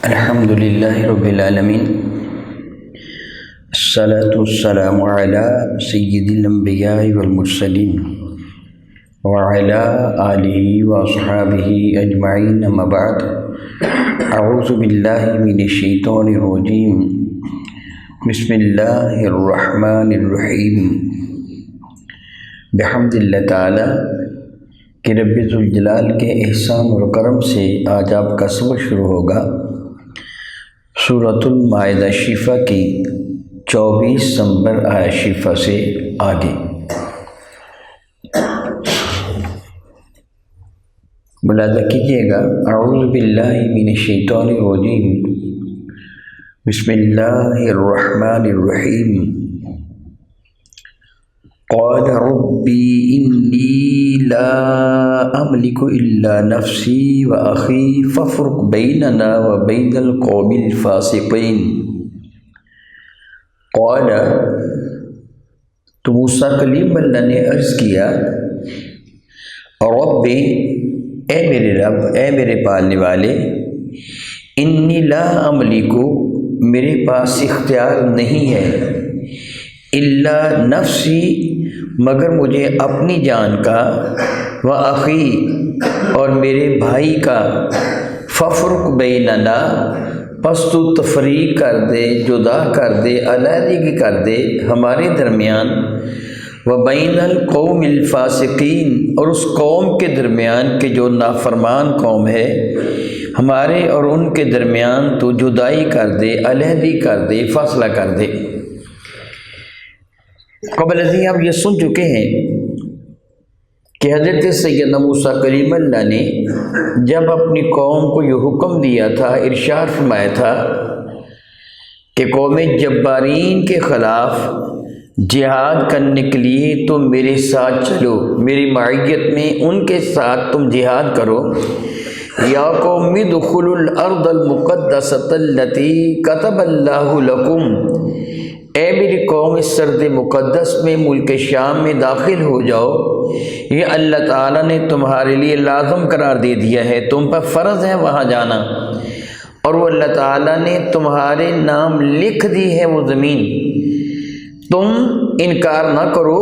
الحمد للہ رب العالمین، الصلاة والسلام علی سید الانبیاء والمرسلین وعلی آلہ واصحابہ اجمعین، اما بعد، اعوذ باللہ من الشیطان الرجیم، بسم اللہ الرحمن الرحیم۔ بحمد اللہ تعالی کہ رب ذوالجلال کے احسان اور کرم سے آج آپ کا سبق شروع ہوگا سورۃ المائدہ شفا کی 24 نمبر آیت شفا سے آگے۔ ملاحظہ کیجیے گا، اعوذ باللہ من الشیطان الرجیم، بسم اللہ الرحمن الرحیم۔ قال ربی انی لا املک الا نفسی واخی فافرق بیننا وبین القوم الفاسقین۔ قال، تو موسیٰ کلیم اللہ نے عرض کیا، ربی، اے میرے رب، اے میرے پالنے والے، انی لا املک، میرے پاس اختیار نہیں ہے، الا نفسی، مگر مجھے اپنی جان کا، و اخی، اور میرے بھائی کا، ففرق بیننا، پس تو تفریق کر دے، جدا کر دے، علیحدگی کر دے ہمارے درمیان، و بین القوم الفاسقین، اور اس قوم کے درمیان کہ جو نافرمان قوم ہے، ہمارے اور ان کے درمیان تو جدائی کر دے، علیحدگی کر دے، فاصلہ کر دے۔ قبل ازیں آپ یہ سن چکے ہیں کہ حضرت سیدنا موسیٰ کلیم اللہ نے جب اپنی قوم کو یہ حکم دیا تھا، ارشاد فرمایا تھا کہ قوم جبارین کے خلاف جہاد کرنے کے لیے تم میرے ساتھ چلو، میری معیت میں ان کے ساتھ تم جہاد کرو۔ یا قوم ادخلوا الارض المقدسۃ التی کتب اللہ لکم، اے میری قوم، اس سرد مقدس میں، ملک شام میں داخل ہو جاؤ، یہ اللہ تعالیٰ نے تمہارے لیے لازم قرار دے دیا ہے، تم پر فرض ہے وہاں جانا، اور وہ اللہ تعالیٰ نے تمہارے نام لکھ دی ہے وہ زمین، تم انکار نہ کرو،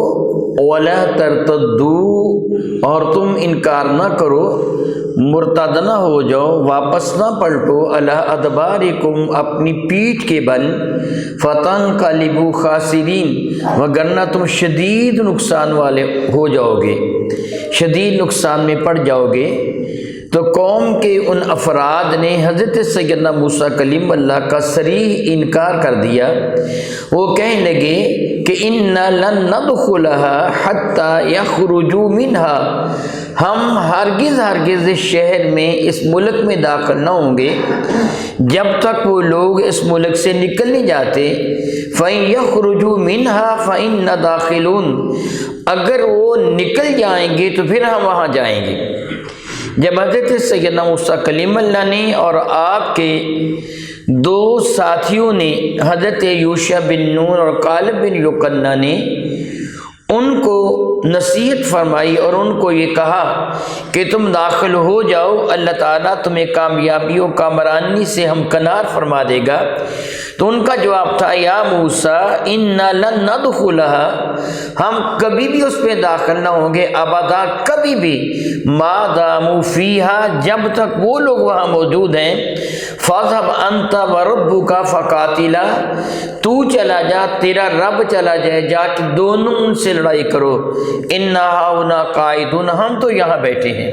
ولا ترتدوا، اور تم انکار نہ کرو، مرتد نہ ہو جاؤ، واپس نہ پلٹو، علی ادبارکم، اپنی پیٹھ کے بل، فتنقلبوا خاسرین، وگرنہ تم شدید نقصان والے ہو جاؤ گے، شدید نقصان میں پڑ جاؤ گے۔ تو قوم کے ان افراد نے حضرت سیدنا موسیٰ کلیم اللہ کا صریح انکار کر دیا۔ وہ کہنے لگے کہ اِنَّا لَن نَدْخُلَهَا حَتَّى يَخْرُجُوا مِنْهَا، ہم ہرگز اس شہر میں، اس ملک میں داخل نہ ہوں گے جب تک وہ لوگ اس ملک سے نکل نہیں جاتے۔ فَإِن يَخْرُجُوا مِنْهَا فَإِنَّا دَاخِلُونَ، اگر وہ نکل جائیں گے تو پھر ہم وہاں جائیں گے۔ جب حضرت سیدنا موسیٰ کلیم اللہ نے اور آپ کے دو ساتھیوں نے، حضرت یوشع بن نون اور کالب بن یقنہ نے، ان کو نصیحت فرمائی اور ان کو یہ کہا کہ تم داخل ہو جاؤ، اللہ تعالیٰ تمہیں کامیابی و کامرانی سے ہمکنار فرما دے گا، تو ان کا جواب تھا، یا موسیٰ اِنَّا لَن نَدْخُلَهَا، ہم کبھی بھی اس پہ داخل نہ ہوں گے، ابدا، کبھی بھی، ما داموا فیہا، جب تک وہ لوگ وہاں موجود ہیں۔ فَاذْهَبْ أَنْتَ وَرَبُّكَ فَقَاتِلَا، تو چلا جا، تیرا رب چلا جائے، جا کے دونوں ان سے لڑائی کرو، اِنَّا ہَاہُنَا قَاعِدُونَ، ہم تو یہاں بیٹھے ہیں۔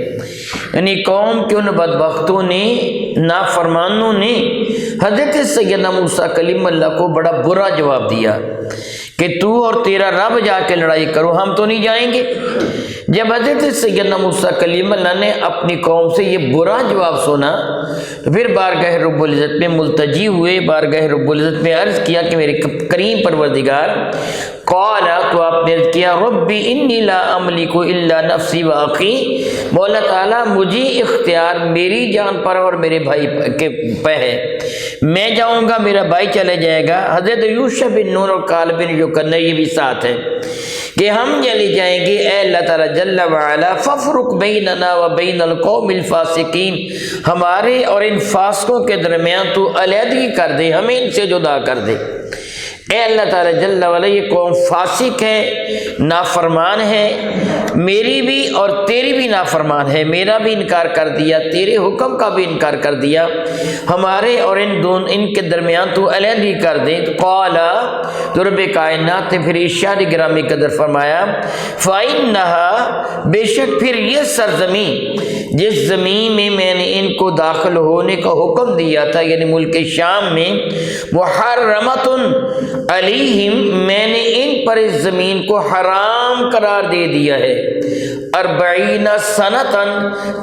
یعنی قوم کے ان بدبختوں نے، نافرمانوں نے حضرت سیدنا موسیٰ کلیم اللہ کو بڑا برا جواب دیا کہ تو اور تیرا رب جا کے لڑائی کرو، ہم تو نہیں جائیں گے۔ جب حضرت سیدنا موسیٰ کلیم اللہ نے اپنی قوم سے یہ برا جواب سنا تو پھر بارگاہ رب العزت میں ملتجی ہوئے، بارگاہ رب العزت میں عرض کیا کہ میرے کریم پروردگار، قال، تو آپ نے عرض کیا، ربی انی لا املک الا نفسی و اخی، مولا تعالیٰ مجھے اختیار میری جان پر اور میرے بھائی کے پہ ہے، میں جاؤں گا، میرا بھائی چلے جائے گا۔ حضرت یوشع بن نون اور کالب بن یقنہ یہ بھی ساتھ ہے۔ کہ ہم چلے جائیں گے اے اللہ تعالیٰ جل وعلا فافرق بیننا و بین القوم الفاسقین، ہمارے اور ان فاسقوں کے درمیان تو علیحدگی کر دے، ہمیں ان سے جدا کر دے۔ اے اللہ تعالیٰ جل وعلا یہ قوم فاسق ہے، نافرمان ہے، میری بھی اور تیری بھی نافرمان ہے، میرا بھی انکار کر دیا، تیرے حکم کا بھی انکار کر دیا، ہمارے اور ان کے درمیان تو علیحدگی کر دے۔ قال تو رب کائنات نے پھر ارشاد گرامی قدر فرمایا فَإِنَّهَا، بے شک پھر یہ سرزمین جس زمین میں میں نے ان کو داخل ہونے کا حکم دیا تھا، یعنی ملک شام میں، محرمۃ علیہم، میں نے ان پر اس زمین کو حرام قرار دے دیا ہے، 40 سنتاً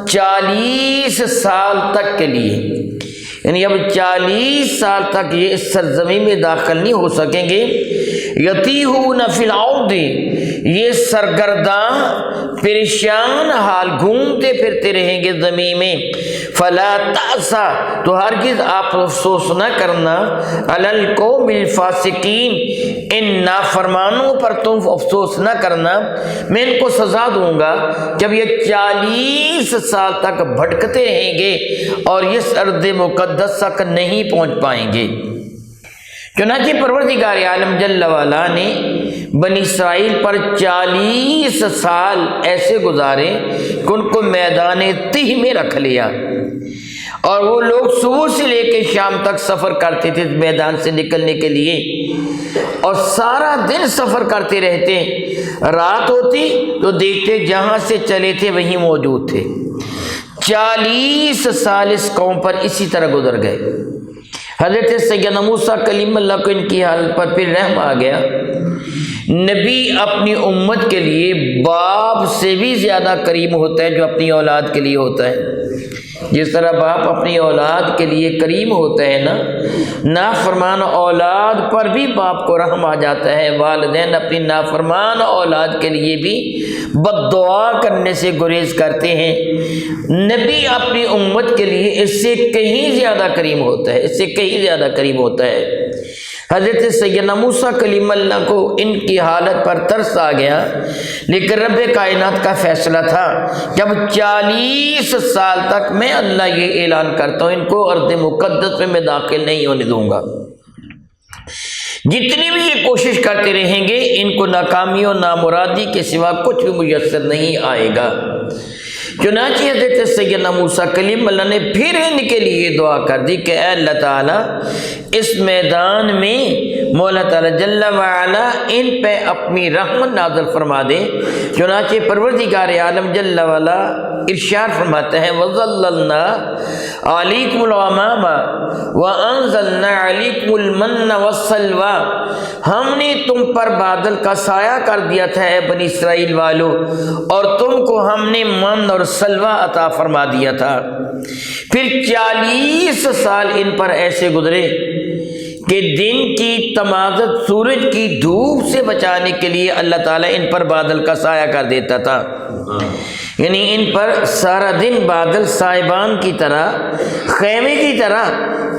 40 سال تک کے لیے، یعنی اب 40 سال تک یہ اس سرزمین میں داخل نہیں ہو سکیں گے۔ یتیہون فی الارض، یہ سرگرداں پریشان حال گھومتے پھرتے رہیں گے زمین میں۔ فلا تأسا، تو ہرگز آپ افسوس نہ کرنا، علی القوم الفاسقین، ان نافرمانوں پر تم افسوس نہ کرنا، میں ان کو سزا دوں گا جب یہ 40 سال تک بھٹکتے رہیں گے اور اس ارض مقدس تک نہیں پہنچ پائیں گے۔ چنانچہ پروردگار عالم جل وعلا نے بنی اسرائیل پر 40 سال ایسے گزارے کہ ان کو میدان تیہ میں رکھ لیا، اور وہ لوگ صبح سے لے کے شام تک سفر کرتے تھے میدان سے نکلنے کے لیے، اور سارا دن سفر کرتے رہتے، رات ہوتی تو دیکھتے جہاں سے چلے تھے وہیں موجود تھے۔ 40 سال اس قوم پر اسی طرح گزر گئے۔ حضرت سیدنا موسیٰ کلیم اللہ کو ان کی حالت پر پھر رحم آ گیا۔ نبی اپنی امت کے لیے باپ سے بھی زیادہ کریم ہوتا ہے جو اپنی اولاد کے لیے ہوتا ہے۔ جس طرح باپ اپنی اولاد کے لیے کریم ہوتا ہے نا، نافرمان اولاد پر بھی باپ کو رحم آ جاتا ہے۔ والدین اپنی نافرمان اولاد کے لیے بھی بد دعا کرنے سے گریز کرتے ہیں۔ نبی اپنی امت کے لیے اس سے کہیں زیادہ کریم ہوتا ہے، اس سے کہیں زیادہ کریم ہوتا ہے۔ حضرت سیدنا موسیٰ کلیم اللہ کو ان کی حالت پر ترس آ گیا، لیکن رب کائنات کا فیصلہ تھا جب 40 سال تک میں اللہ یہ اعلان کرتا ہوں ان کو ارض مقدس میں داخل نہیں ہونے دوں گا۔ جتنی بھی یہ کوشش کرتے رہیں گے ان کو ناکامی و نامرادی کے سوا کچھ بھی میسر نہیں آئے گا۔ چنانچہ حضرت سیدنا موسیٰ کلیم اللہ نے پھر ان کے لیے دعا کر دی کہ اے اللہ تعالیٰ اس میدان میں مولا تعالیٰ جل وعلا ان پہ اپنی رحمت نازل فرما دے۔ چنانچہ پروردگار عالم جل وعلا ارشاد فرماتے ہیں وَظَلَّلْنَا عَلَيْكُمُ الْغَمَامَ وَأَنزَلْنَا عَلَيْكُمُ الْمَنَّ وَالسَّلْوَىٰ، ہم نے تم پر بادل کا سایہ کر دیا تھا اے بنی اسرائیل والو، اور تم کو ہم نے من اور سلوہ عطا فرما دیا تھا۔ پھر 40 سال ان پر ایسے گزرے کہ دن کی تمازت سورج کی دھوپ سے بچانے کے لیے اللہ تعالیٰ ان پر بادل کا سایہ کر دیتا تھا، یعنی ان پر سارا دن بادل سائبان کی طرح، خیمے کی طرح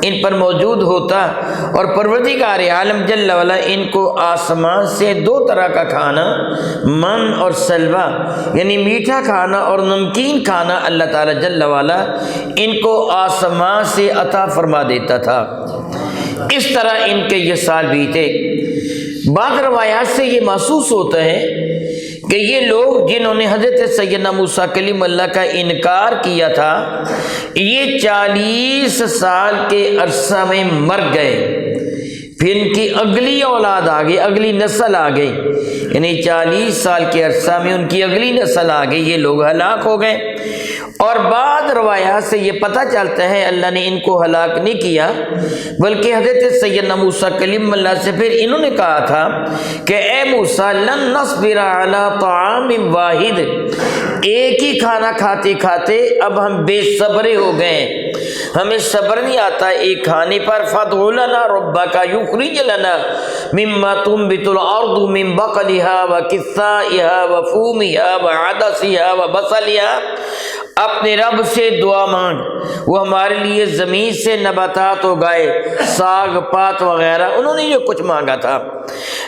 ان پر موجود ہوتا، اور پروردگار عالم جل وعلا ان کو آسمان سے 2 طرح کا کھانا، من اور سلوہ، یعنی میٹھا کھانا اور نمکین کھانا اللہ تعالیٰ جل وعلا ان کو آسمان سے عطا فرما دیتا تھا۔ اس طرح ان کے یہ سال بیتے۔ بعض روایات سے یہ محسوس ہوتا ہے کہ یہ لوگ جنہوں نے حضرت سیدنا موسیٰ کلیم اللہ کا انکار کیا تھا، یہ 40 سال کے عرصہ میں مر گئے، پھر ان کی اگلی اولاد آ گئی، اگلی نسل آ گئی، یعنی 40 سال کے عرصہ میں ان کی اگلی نسل آ گئی، یہ لوگ ہلاک ہو گئے۔ اور بعض روایات سے یہ پتہ چلتا ہے اللہ نے ان کو ہلاک نہیں کیا، بلکہ حضرت سیدنا موسیٰ کلیم اللہ سے پھر انہوں نے کہا تھا کہ اے موسیٰ لن نصبر علی طعام واحد، ایک ہی کھانا کھاتے کھاتے اب ہم بے صبرے ہو گئے، ہمیں صبر نہیں آتا ایک کھانے پر۔ فادع لنا ربک یخرج لنا مما تنبت الارض من بقلها وقثائها وفومها وعدسها وبصلها، اپنے رب سے دعا مانگ وہ ہمارے لیے زمین سے نباتات اگائے، ساگ پات وغیرہ، انہوں نے جو کچھ مانگا تھا۔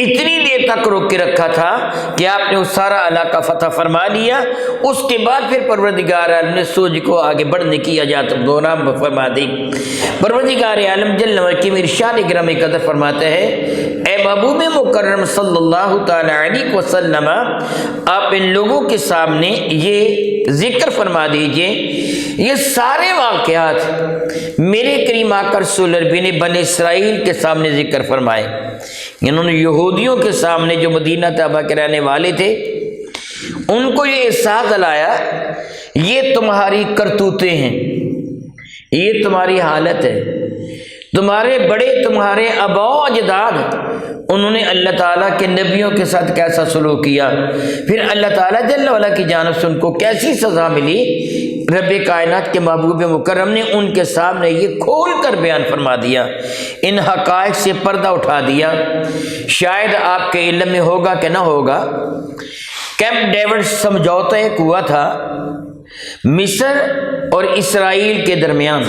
اتنی دیر تک روک کے رکھا تھا کہ آپ نے وہ سارا علاقہ فتح فرما لیا. اس کے بعد پھر پروردگار عالم نے سورج کو آگے بڑھنے کی اجازت دونا فرما دی. پروردگار عالم جل وعلا کی ارشاد گرامی قدر فرماتے ہیں اے محبوب مکرم صلی اللہ تعالی علیہ وسلم آپ ان لوگوں کے سامنے یہ ذکر فرما دیجئے یہ سارے واقعات میرے کریم آقا رسول عربی نے بنی اسرائیل کے سامنے ذکر فرمائے. انہوں نے یہودیوں کے سامنے جو مدینہ طیبہ کے رہنے والے تھے ان کو یہ احساس دلایا یہ تمہاری کرتوتیں ہیں, یہ تمہاری حالت ہے, تمہارے بڑے تمہارے آباء و اجداد انہوں نے اللہ تعالیٰ کے نبیوں کے ساتھ کیسا سلوک کیا, پھر اللہ تعالیٰ جل وعلا کی جانب سے ان کو کیسی سزا ملی. رب کائنات کے محبوب مکرم نے ان کے سامنے یہ کھول کر بیان فرما دیا, ان حقائق سے پردہ اٹھا دیا. شاید آپ کے علم میں ہوگا کہ نہ ہوگا, کیمپ ڈیوڈ سمجھوتا ایک ہوا تھا مصر اور اسرائیل کے درمیان.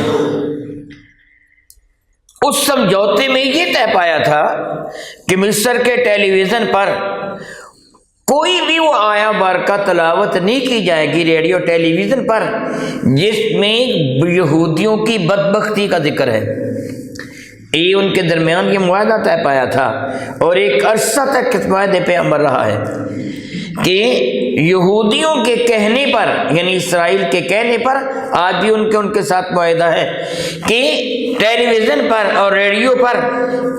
اس سمجھوتے میں یہ طے پایا تھا کہ مصر کے ٹیلی ویژن پر کوئی بھی وہ آیا بارکہ تلاوت نہیں کی جائے گی ریڈیو ٹیلی ویژن پر جس میں یہودیوں کی بدبختی کا ذکر ہے. یہ ان کے درمیان یہ معاہدہ طے پایا تھا اور ایک عرصہ تک اس معاہدے پہ عمل رہا ہے کہ یہودیوں کے کہنے پر یعنی اسرائیل کے کہنے پر آج بھی ان کے ساتھ معاہدہ ہے کہ ٹیلی ویژن پر اور ریڈیو پر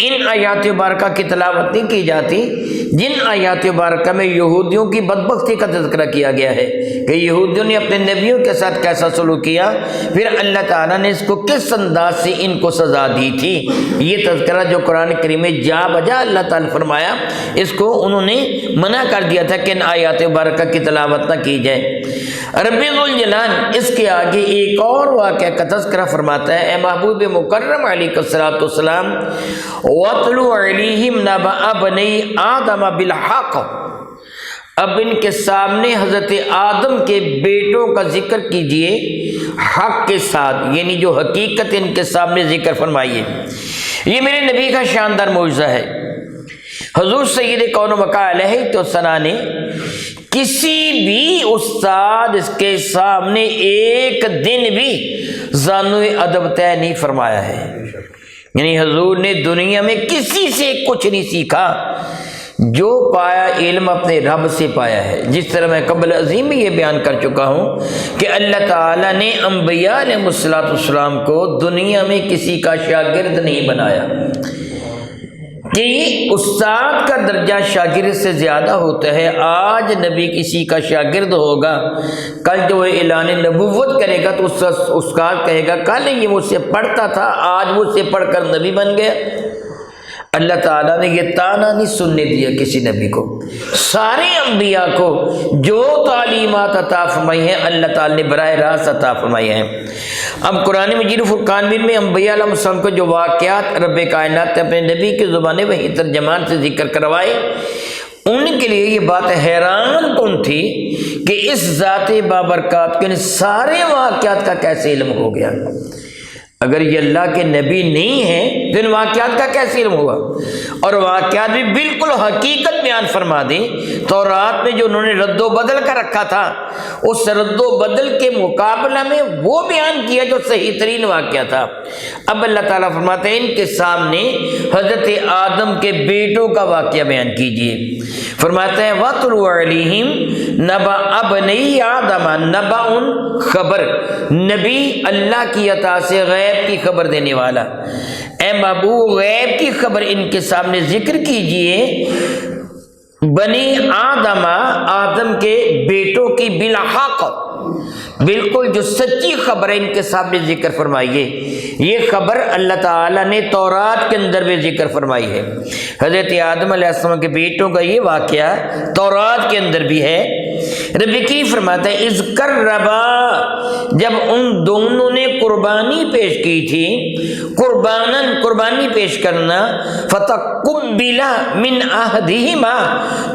ان آیات مبارکہ کی تلاوت نہیں کی جاتی جن آیات مبارکہ میں یہودیوں کی بدبختی کا تذکرہ کیا گیا ہے کہ یہودیوں نے اپنے نبیوں کے ساتھ کیسا سلوک کیا, پھر اللہ تعالیٰ نے اس کو کس انداز سے ان کو سزا دی تھی. یہ تذکرہ جو قرآن کریم میں جا بجا اللہ تعالیٰ فرمایا اس کو انہوں نے منع کر دیا تھا کہ ان آیات مبارکہ کی تلاوت نہ کی جائے. رب ذوالجلال اس کے آگے ایک اور واقعہ کا تذکرہ فرماتا ہے اے محبوب مکرم علیہ الصلوۃ والسلام وَاتْلُ عَلَيْهِمْ نَبَأَ بَنِي آدَمَ بِالْحَقِّ. اب ان کے سامنے حضرت آدم کے بیٹوں کا ذکر کیجئے حق کے ساتھ, یعنی جو حقیقت ان کے سامنے ذکر فرمائیے. یہ میرے نبی کا شاندار معجزہ ہے. حضور سید کون و بقا علیہ السلام نے کسی بھی استاد اس کے سامنے ایک دن بھی زانو ادب طے نہیں فرمایا ہے. یعنی حضور نے دنیا میں کسی سے کچھ نہیں سیکھا, جو پایا علم اپنے رب سے پایا ہے. جس طرح میں قبل عظیم میں یہ بیان کر چکا ہوں کہ اللہ تعالیٰ نے انبیاء علیہ السلام کو دنیا میں کسی کا شاگرد نہیں بنایا کہ استاد کا درجہ شاگرد سے زیادہ ہوتا ہے. آج نبی کسی کا شاگرد ہوگا, کل جو وہ اعلان نبوت کرے گا تو استاد کہے گا کل یہ مجھ سے پڑھتا تھا آج مجھ سے پڑھ کر نبی بن گیا. اللہ تعالیٰ نے یہ تانا نہیں سننے دیا کسی نبی کو. سارے انبیاء کو جو تعلیمات عطا فرمائی ہیں اللہ تعالیٰ نے براہ راست عطا فرمائی ہیں. اب قرآن مجید فرقان میں انبیاء علیہ السلام کو جو واقعات رب کائنات نے اپنے نبی کی زبان وحی ترجمان سے ذکر کروائے ان کے لیے یہ بات حیران کن تھی کہ اس ذات بابرکات کے سارے واقعات کا کیسے علم ہو گیا. اگر یہ اللہ کے نبی نہیں ہیں تو ان واقعات کا کیسے علم ہوگا. اور واقعات بھی بالکل حقیقت بیان فرما دیں. تورات میں جو انہوں نے رد و بدل کر رکھا تھا اس رد و بدل کے مقابلہ میں وہ بیان کیا جو صحیح ترین واقعہ تھا. اب اللہ تعالیٰ فرماتے ہیں ان کے سامنے حضرت آدم کے بیٹوں کا واقعہ بیان کیجیے. فرماتے ہیں وَاتْلُ عَلَيْهِمْ نَبَأَ بَنِي آدَمَ نَبَأٌ خبر, نبی اللہ کی عطا سے غیب کی خبر دینے والا. اے محبوب غیب کی خبر ان کے سامنے ذکر کیجئے بنی آدم آدم کے بیٹوں کی بالحق, بالکل جو سچی خبر ہے ان کے سامنے ذکر فرمائیے. یہ خبر اللہ تعالیٰ نے تورات کے اندر بھی ذکر فرمائی ہے. حضرت آدم علیہ السلام کے بیٹوں کا یہ واقعہ تورات کے اندر بھی ہے. رب کی فرماتا ہے اذکر ربا, جب ان دونوں نے قربانی پیش کی تھی، قربانی پیش کرنا، فتقبل من احدہما،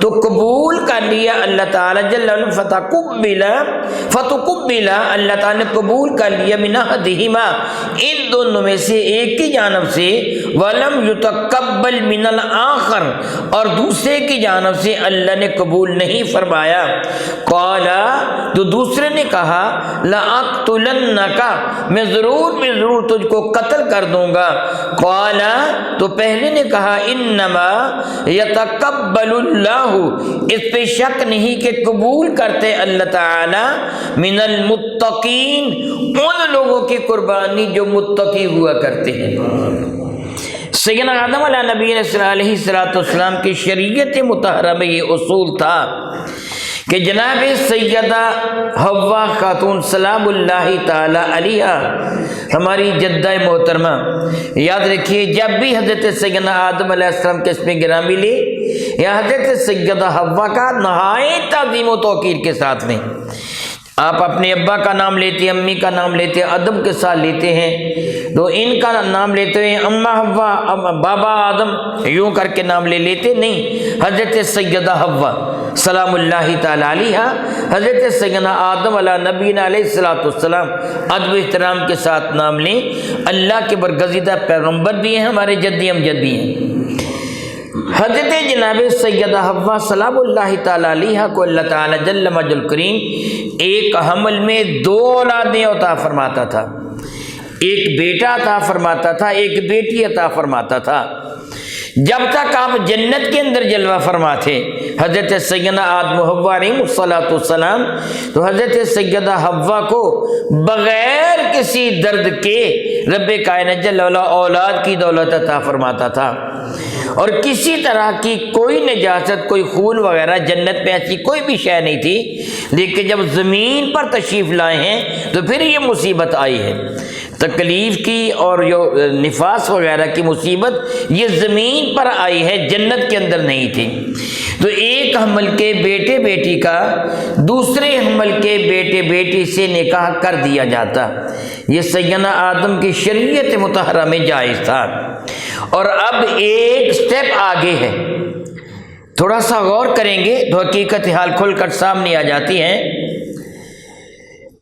تو قبول کر لیا اللہ تعالیٰ جل وعلا، فتقبل اللہ تعالیٰ نے قبول کر لیا من احدہما، ان دونوں میں سے ایک کی جانب سے، ولم یتقبل من الآخر، اور دوسرے کی جانب سے اللہ نے قبول نہیں فرمایا۔ قال، تو دوسرے نے کہا، لأقتلنک، میں ضرور تجھ کو قتل کر دوں گا۔ قال، تو پہلے نے کہا، انما یتقبل اللہ، اس پہ شک نہیں کہ قبول کرتے اللہ تعالی، من المتقین، ان لوگوں کی قربانی جو متقی ہوا کرتے ہیں۔ سیدنا آدم علیہ نبی علیہ السلام کی شریعت مطہرہ میں یہ اصول تھا کہ جناب سیدہ حوا خاتون سلام اللہ تعالی علیہ، ہماری جدہ محترمہ، یاد رکھیے جب بھی حضرت سیدنا آدم علیہ السلام کے اسم گرامی لے یا حضرت سیدہ حوا کا نہایت تعظیم و توقیر کے ساتھ میں، آپ اپنے ابا کا نام لیتے ہیں، امی کا نام لیتے ہیں، ادب کے ساتھ لیتے ہیں، تو ان کا نام لیتے ہیں اما حوا، بابا آدم، یوں کر کے نام لیتے نہیں۔ حضرت سیدہ حوا سلام اللہ تعالی علیہ، حضرت سیدنا آدم علیہ نبینا علیہ السلام، ادب و احترام کے ساتھ نام لیں۔ اللہ کے برگزیدہ پیغمبر بھی ہیں، ہمارے جدی امجد بھی ہیں۔ حضرت جناب سیدہ حوا سلام اللہ تعالی علیہ کو اللہ تعالی جل مجل کریم ایک حمل میں 2 اولادیں عطا فرماتا تھا، ایک بیٹا عطا فرماتا تھا، ایک بیٹی عطا فرماتا تھا۔ جب تک آپ جنت کے اندر جلوہ فرما تھے حضرت سیدنا آدم و حوا علیہ السلام، تو حضرت سیدہ حوا کو بغیر کسی درد کے رب کائنات جل وعلا اولاد کی دولت عطا فرماتا تھا، اور کسی طرح کی کوئی نجاست، کوئی خون وغیرہ جنت میں ایسی کوئی بھی شے نہیں تھی، لیکن جب زمین پر تشریف لائے ہیں تو پھر یہ مصیبت آئی ہے، تکلیف کی اور جو نفاس وغیرہ کی مصیبت یہ زمین پر آئی ہے، جنت کے اندر نہیں تھی۔ تو ایک حمل کے بیٹے بیٹی کا دوسرے حمل کے بیٹے بیٹی سے نکاح کر دیا جاتا، یہ سیدنا آدم کی شریعت مطہرہ میں جائز تھا۔ اور اب ایک سٹیپ آگے ہے، تھوڑا سا غور کریں گے تو حقیقت حال کھل کر سامنے آ جاتی ہے۔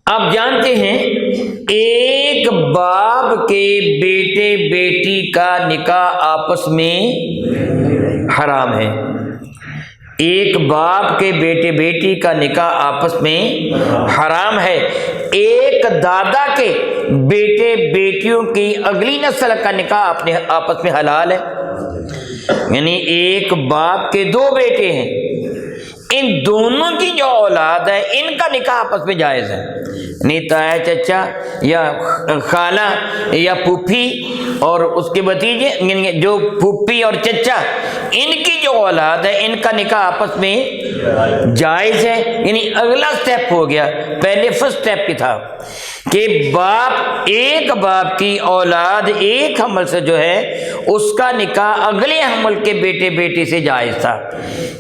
آپ جانتے ہیں ایک باپ کے بیٹے بیٹی کا نکاح آپس میں حرام ہے، ایک باپ کے بیٹے بیٹی کا نکاح آپس میں حرام ہے۔ ایک دادا کے بیٹے بیٹیوں کی اگلی نسل کا نکاح اپنے آپس میں حلال ہے، یعنی ایک باپ کے 2 بیٹے ہیں، ان دونوں کی جو اولاد ہے ان کا نکاح آپس میں جائز ہے، یعنی تایا چچا یا خالہ یا پھوپھی اور اس کے بھتیجے، یعنی جو پھوپھی اور چچا، ان کی جو اولاد ہے ان کا نکاح آپس میں جائز ہے، یعنی اگلا سٹیپ ہو گیا۔ پہلے فرسٹ سٹیپ کی تھا کہ ایک باپ کی اولاد ایک حمل سے جو ہے اس کا نکاح اگلے حمل کے بیٹے بیٹی سے جائز تھا،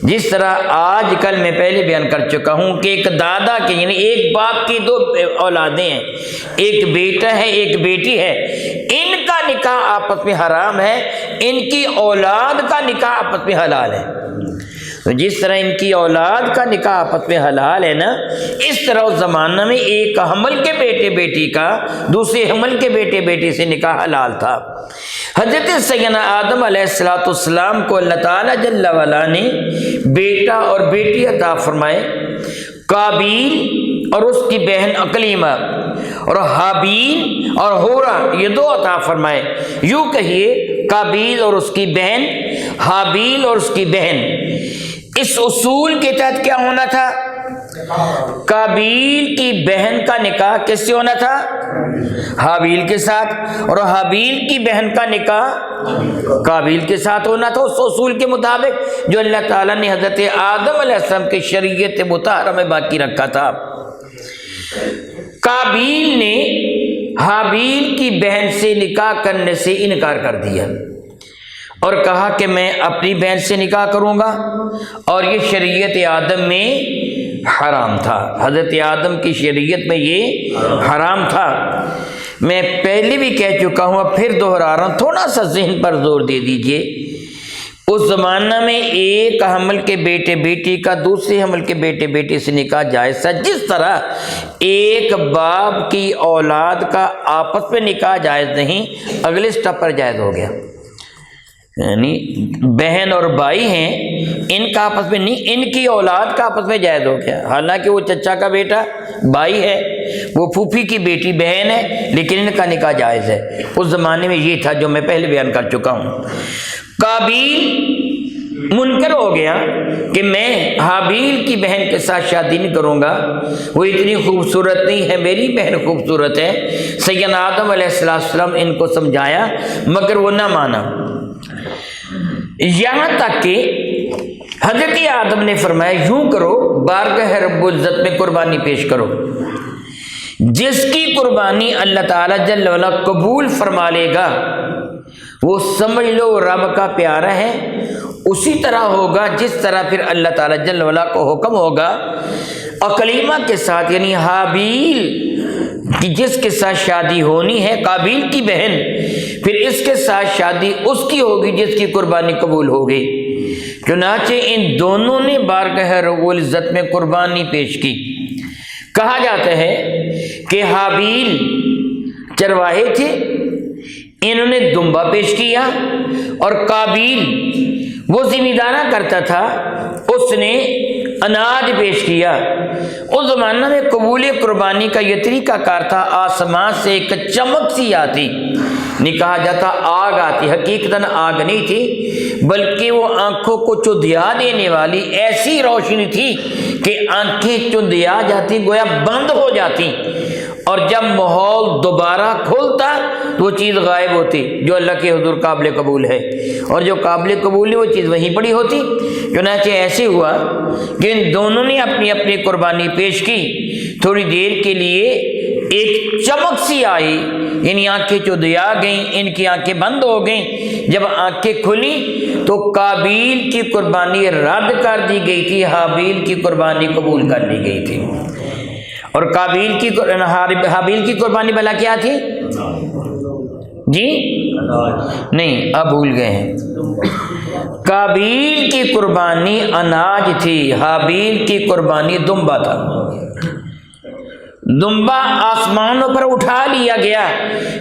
جس طرح آج کل میں پہلے بیان کر چکا ہوں کہ ایک دادا کے یعنی ایک باپ کی 2 اولادیں ہیں، ایک بیٹا ہے ایک بیٹی ہے، ان کا نکاح آپس میں حرام ہے، ان کی اولاد کا نکاح آپس میں حلال ہے۔ تو جس طرح ان کی اولاد کا نکاح آپس میں حلال ہے نا، اس طرح اس زمانہ میں ایک حمل کے بیٹے بیٹی کا دوسرے حمل کے بیٹے بیٹی سے نکاح حلال تھا۔ حضرت سیدنا آدم علیہ السلام کو اللہ تعالیٰ جل وعلا نے بیٹا اور بیٹی عطا فرمائے، قابیل اور اس کی بہن عقلیمہ، اور حابیل اور ہورا، یہ 2 عطا فرمائے۔ یوں کہیے قابیل اور اس کی بہن، حابیل اور اس کی بہن۔ اس اصول کے تحت کیا ہونا تھا؟ قابیل کی بہن کا نکاح کس سے ہونا تھا؟ حابیل کے ساتھ، اور حابیل کی بہن کا نکاح قابیل کے ساتھ ہونا تھا، اس اصول کے مطابق جو اللہ تعالیٰ نے حضرت آدم علیہ السلام کی شریعت مطہرہ میں باقی رکھا تھا۔ قابیل نے حابیل کی بہن سے نکاح کرنے سے انکار کر دیا اور کہا کہ میں اپنی بہن سے نکاح کروں گا، اور یہ شریعت آدم میں حرام تھا، حضرت آدم کی شریعت میں یہ حرام تھا۔ میں پہلے بھی کہہ چکا ہوں، اب پھر دہرا رہا ہوں، تھوڑا سا ذہن پر زور دے دیجئے۔ اس زمانہ میں ایک حمل کے بیٹے بیٹی کا دوسرے حمل کے بیٹے بیٹی سے نکاح جائز تھا، جس طرح ایک باپ کی اولاد کا آپس میں نکاح جائز نہیں، اگلے سٹیپ پر جائز ہو گیا۔ یعنی بہن اور بھائی ہیں، ان کا آپس میں نہیں، ان کی اولاد کا آپس میں جائز ہو گیا، حالانکہ وہ چچا کا بیٹا بھائی ہے، وہ پھوپھی کی بیٹی بہن ہے، لیکن ان کا نکاح جائز ہے۔ اس زمانے میں یہ تھا جو میں پہلے بیان کر چکا ہوں۔ قابیل منکر ہو گیا کہ میں حابیل کی بہن کے ساتھ شادی نہیں کروں گا، وہ اتنی خوبصورت نہیں ہے، میری بہن خوبصورت ہے۔ سیدنا آدم علیہ السلام ان کو سمجھایا مگر وہ نہ مانا، یہاں تک کہ حضرت آدم نے فرمایا یوں کرو، بارگاہ رب العزت میں قربانی پیش کرو، جس کی قربانی اللہ تعالیٰ جل وعلا قبول فرما لے گا وہ سمجھ لو رب کا پیارا ہے، اسی طرح ہوگا جس طرح پھر اللہ تعالیٰ جل وعلا کو حکم ہوگا۔ اور کلیمہ کے ساتھ یعنی حابیل کی جس کے ساتھ شادی ہونی ہے، قابیل کی بہن، پھر اس کے ساتھ شادی اس کی ہوگی جس کی قربانی قبول ہوگی۔ چنانچہ ان دونوں نے بارگاہ رب العزت میں قربانی پیش کی۔ کہا جاتا ہے کہ حابیل چرواہے تھے، انہوں نے دمبا پیش کیا، اور قابیل وہ ذمہ دارہ کرتا تھا، اس نے اناج پیش کیا۔ اس زمانہ میں قبول قربانی کا یہ طریقہ کار تھا، آسمان سے ایک چمک سی آتی، نہیں کہا جاتا آگ آتی، حقیقتاً آگ نہیں تھی بلکہ وہ آنکھوں کو چندیا دینے والی ایسی روشنی تھی کہ آنکھیں چندیا جاتی، گویا بند ہو جاتی، اور جب ماحول دوبارہ کھولتا تو وہ چیز غائب ہوتی جو اللہ کے حضور قابل قبول ہے، اور جو قابل قبول ہے وہ چیز وہیں پڑی ہوتی۔ چنانچہ ایسے ہوا کہ ان دونوں نے اپنی اپنی قربانی پیش کی۔ تھوڑی دیر کے لیے ایک چمک سی آئی، یعنی آنکھیں چودیا گئیں، ان کی آنکھیں بند ہو گئیں۔ جب آنکھیں کھلیں تو قابیل کی قربانی رد کر دی گئی تھی، حابیل کی قربانی قبول کر لی گئی تھی۔ اور حابیل کی قربانی بھلا کیا تھی؟ جی نہیں، اب بھول گئے ہیں۔ قابیل کی قربانی اناج تھی، حابیل کی قربانی دمبا تھا۔ دمبا آسمانوں پر اٹھا لیا گیا،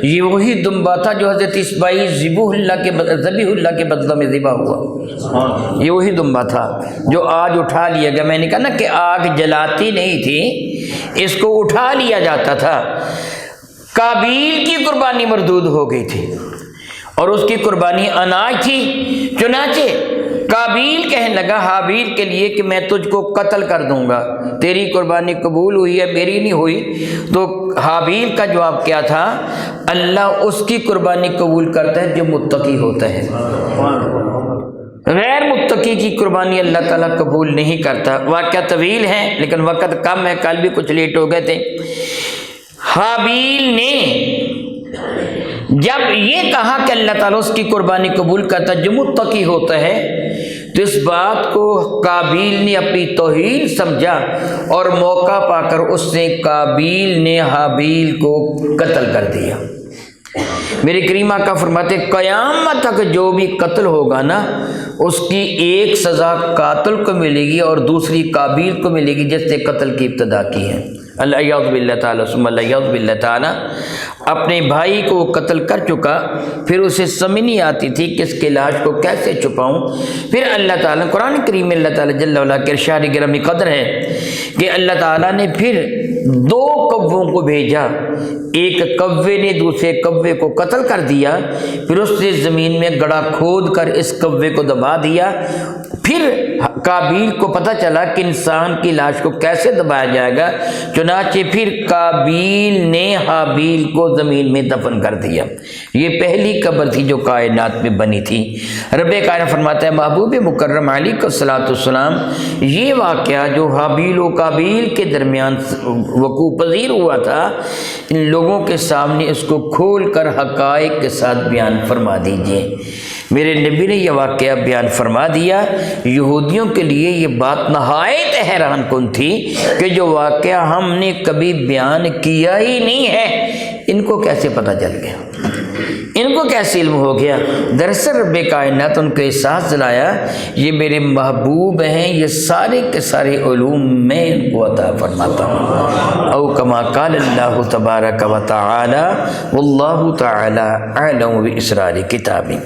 یہ وہی دمبا تھا جو حضرت اسماعیل ذبیح اللہ کے بدلہ میں ذبح ہوا، یہ وہی دمبا تھا جو آج اٹھا لیا گیا۔ میں نے کہا نا کہ آگ جلاتی نہیں تھی، اس کو اٹھا لیا جاتا تھا۔ قابیل کی قربانی مردود ہو گئی تھی اور اس کی قربانی اناج تھی۔ چنانچہ قابیل کہنے لگا حابیل کے لیے کہ میں تجھ کو قتل کر دوں گا، تیری قربانی قبول ہوئی ہے، میری نہیں ہوئی۔ تو حابیل کا جواب کیا تھا؟ اللہ اس کی قربانی قبول کرتا ہے جو متقی ہوتا ہے، غیر متقی کی قربانی اللہ تعالیٰ قبول نہیں کرتا۔ واقعہ طویل ہے لیکن وقت کم ہے، کل بھی کچھ لیٹ ہو گئے تھے۔ حابیل نے جب یہ کہا کہ اللہ تعالیٰ اس کی قربانی قبول کرتا جو متقی ہوتا ہے، تو اس بات کو قابیل نے اپنی توہین سمجھا اور موقع پا کر اس نے قابیل نے حابیل کو قتل کر دیا۔ میرے کریم آقا فرماتے قیامت تک جو بھی قتل ہوگا نا، اس کی ایک سزا قاتل کو ملے گی اور دوسری قابیل کو ملے گی جس نے قتل کی ابتدا کی ہے۔ الیاذ باللہ تعالیٰ ثم الیاذ باللہ تعالیٰ اپنے بھائی کو قتل کر چکا، پھر اسے سمجھ نہیں آتی تھی کہ اس کے لاش کو کیسے چھپاؤں۔ پھر اللہ تعالیٰ قرآن کریم میں اللہ تعالیٰ جل وعلا کے ارشاد گرامی قدر ہے کہ اللہ تعالیٰ نے پھر دو کووں کو بھیجا، ایک کوے نے دوسرے کوے کو قتل کر دیا، پھر اس نے زمین میں گڑھا کھود کر اس کوے کو دبا دیا۔ پھر قابیل کو پتہ چلا کہ انسان کی لاش کو کیسے دبایا جائے گا، چنانچہ پھر قابیل نے حابیل کو زمین میں دفن کر دیا۔ یہ پہلی قبر تھی جو کائنات میں بنی تھی۔ رب کائنات فرماتا ہے محبوب مکرم علیہ الصلوۃ والسلام، یہ واقعہ جو حابیل و قابیل کے درمیان وقوع پذیر ہوا تھا، ان لوگوں کے سامنے اس کو کھول کر حقائق کے ساتھ بیان فرما دیجئے۔ میرے نبی نے یہ واقعہ بیان فرما دیا۔ یہودیوں کے لیے یہ بات نہایت حیران کن تھی کہ جو واقعہ ہم نے کبھی بیان کیا ہی نہیں ہے، ان کو کیسے پتہ چل گیا، ان کو کیسے علم ہو گیا؟ دراصل رب کائنات ان کو احساس دلایا یہ میرے محبوب ہیں، یہ سارے کے سارے علوم میں ان کو عطا فرماتا ہوں۔ او کما قال اللہ تبارک و تعالی واللہ تعالی اعلم باسرار کتابہ۔